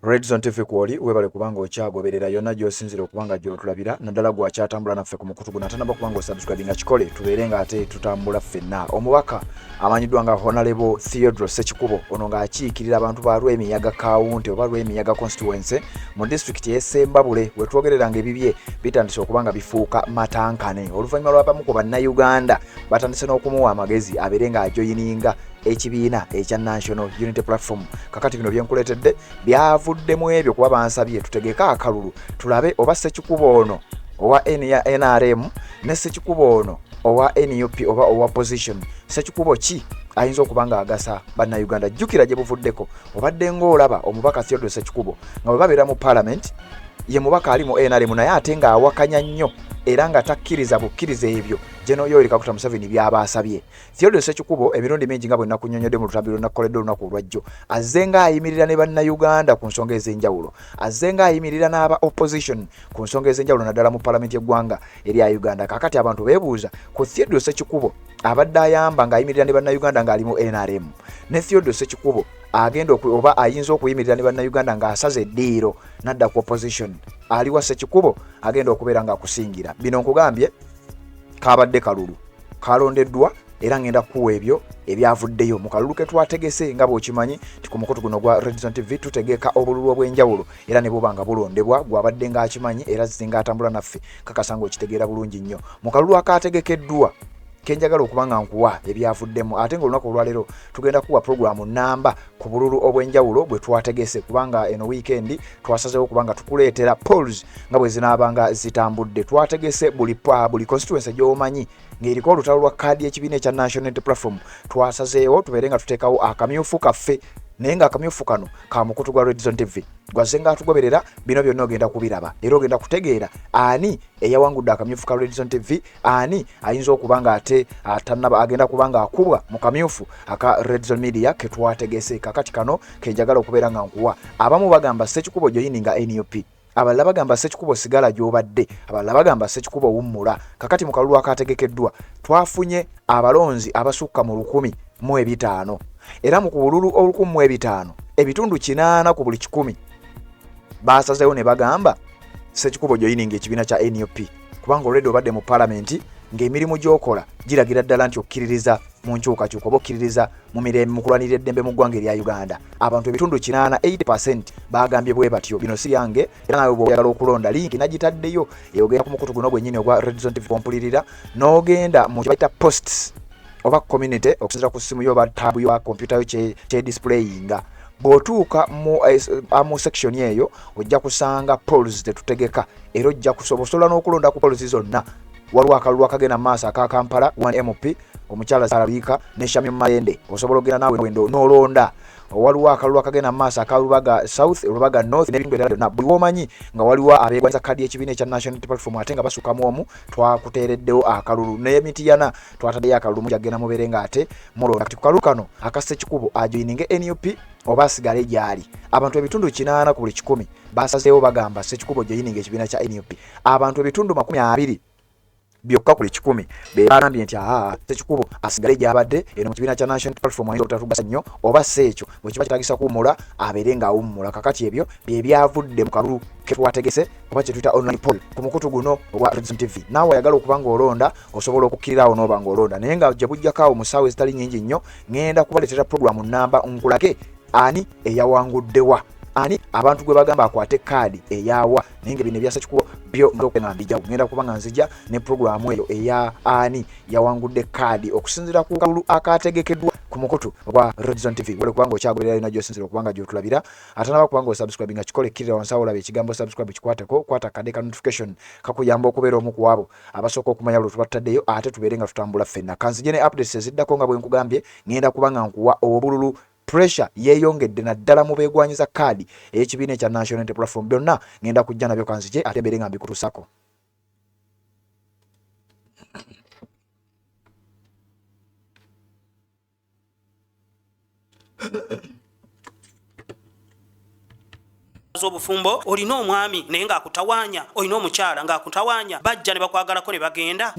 Red Zone TV kwoli webale kubanga okyagoberera yonna gy'osinzira okubanga gy'otulabira naddala gwakyatambula naffe ku mukutu guno ate naba kubanga osubscribinga kikole tubeere nga ate tutambula ffenna. Omubaka amanyiddwa nga Honorable Theodore Ssekikubo ono ng'akiikirira abantu ba Lwemiyaga County oba Lwemiyaga constituency mu disitulikiti y'e Ssembabule we twogerera ng'ebibye bitandise okubanga bifuuka matankane oluvannyuma lw'abamu ku bannayuganda batandise n'okumuwa amagezi abeere ng'ajoyininga ekibiina ekya National Unity Platform. Kakati bino byenkuleetedde byavuddemu ebyo kuba bansabye tutegeke akalulu tulabe oba Ssekikubo ono owa NRM ne Ssekikubo ono owa NUP oba owa opposition Ssekikubo ki ayinza okuba nga agasa bannayuganda. Jjukira gye buvuddeko obadde ng'olaba omubaka Theodore Ssekikubo nga bwe babeera mu parliament ye mubaka ali mu NRM naye ate ng'awakanya nnyo era nga takkiriza bukkiriza ebyo General Yoweri Kaguta Museveni by'abaasabye. Theodore Ssekikubo emirundi mingi nga bwe nakunnyonnyodde mu lutambi lunakukoledde olunaku olwajjo azze ng'ayimirira ne bannayuganda ku nsonga ez'enjawulo, azze ng'ayimirira n'aba opposition ku nsonga ez'enjawulo naddala mu palamenti y'eggwanga erya Uganda. Kakati abantu beebuuza ku Theodore Ssekikubo abadde ayamba ng'ayimirira ne bannayuganda ng'ali mu NRM ne Theodore Ssekikubo agenda oba ayinza okuyimirira ne bannayuganda ng'asaze eddiiro nadda ku opposition aliwa Ssekikubo agenda okubeera ng'akusingira. Bino nkugambye kabadde kalulu kalondeddwa era ngenda kuwa ebyo ebyavuddeyo mu kalulu ke twategese nga bw'okimanyi nti ku mukutu guno gwa Red Zone TV tutegeka obululu obw'enjawulo era ne buba nga bulondebwa gwabadde ng'akimanyi era zinga atambula naffe kakasa ng'okitegeera bulungi nnyo mu kalulu akategekeddwa kenjagala okuba nga nkuwa ebyavuddemu ate ng'olunaku olwaleero tugenda kuwa programu namba ku bululu obw'enjawulo bwe twategese kubanga eno weekend twasazeewo kubanga tukuleetera polls nga bwe zinaabanga zitambudde. Twategese buli constituency gy'omanyi ng'eriko olutalo lwa kaadi y'ekibiina ekya National Unity Platform twasazeewo tubeere nga tuteekawo akamyufu kaffe naye ng'akamyufu kano ka mukutu gwa Red Zone TV gwazze nga atugoberera bino byonna ogenda kubiraba era ogenda kutegeera ani eyawangudde akamyufu ka Red Zone TV, ani ayinza okuba nga ate agenda kuba nga akubwa mu kamyufu aka Red Zone Media ke twategese. Kakati kano kenjagala okubeera nga nkuwa abamu bagamba Ssekikubo joyininga NUP, abalala bagamba Ssekikubo sigala gy'obadde, abalala bagamba Ssekikubo wummula. Kakati mu kalulu akategekeddwa twafunye abalonzi abasukka mu 1,500 era mu kubululu 1,500 ebitundu 8 ku buli 100 basazeewo ne bagamba Ssekikubo joyininga ekibiina kya NUP kubanga olwedde obadde mu palamenti ng'emirimu gy'okola giragira ddala nti okkiririza mu nkyukakyuka oba okkiririza mu mirembe mu kulwanirira eddembe mu ggwanga erya Uganda. Abantu ebitundu 80% bagambye bwe batyo. Bino si yange era nawe bw'oyagala okulonda linki nagitaddeyo eyogera ku mukutu guno gwennyini ogwa Red Zone TV kompulirira n'ogenda mu kibayita posts oba community okusinzira ku ssimu yo oba tabu yo computer yo kye displayinga bw'otuuka mu section eyo ojja kusanga polls tetutegeka era ojja kusobola n'okulonda ku polls zonna. Waliwo akalulu akagenda mu maaso aka Kampala 1MP omukyala Sarabika ne Shamim Mayende osobola ogenda naawe wendo n'olonda. Waliwo akalulu akagenda mu maaso aka Lubaga South, Lubaga North n'ebintu ebirala byonna buli womanyi nga waliwo abeegwanyiza kadi y'ekibiina ekya National Unity Platform ate nga basukamu omu twakuteereddewo akalulu n'emitiana twataddeyo akalulu mujagenda mubeere nga ate mulonda. Kati ku kalulu kano aka Ssekikubo ajoyininge NUP oba asigale gyali. Abantu ebitundu 8 ku buli 100 basazeewo bagamba Ssekikubo joyininga ekibiina kya NUP. Abantu ebitundu 20 byokka kuli 10 beegambye nti Ssekikubo asigale gy'abadde eno mu kibiina kya National Platform ayinza obutatugasa nnyo oba si ekyo bwe kiba kitagisa kuwummula abeere ng'awummula. Kakati ebyo bye byavudde mu kalulu ke twategese oba kye tuyita online poll ku mukutu guno ogwa Red Zone TV. Naawe ayagala okuba ng'olonda osobola okukkirirawo n'oba ng'olonda naye nga gye bujjakaawo mu ssaawa ezitali nnyingi nnyo ngenda kubaleetera programu namba nkulage ani eyawanguddewa, ani abantu gwe bagamba akwate kaadi eyawa naye nga bino ebya Ssekikubo byo nga mbijjawo ngenda kuba nga nzija ne programu eyo eya ani yawangudde kaadi okusinziira ku kalulu akategekeddwa ku mukutu ogwa Red Zone TV. Wale kubanga okyagoberera yonna gy'osinzira okubanga gy'otulabira ate naba kubanga osubscribinga kikole kirira wansi awo olaba ekigambo subscribe kikwateko kwata kade ka notification kakuyamba okubeera omu ku abo abasooka okumanya buli tubattaddeyo ate tubeere nga tutambula ffenna. Kanzije ne updates eziddako nga bwe nkugambye ngenda kuba nga nkuwa obululu pressure yeeyongedde naddala mu beegwanyiza kaadi ey'ekibiina ekya National Unity Platform byonna ngenda kujja nabyo kanzije ate mbeere nga mbikutuusako. Obufumbo olina omwami naye ng'akutawanya, olina omukyala ng'akutawanya, bajja ne bakwagalako ne bagenda.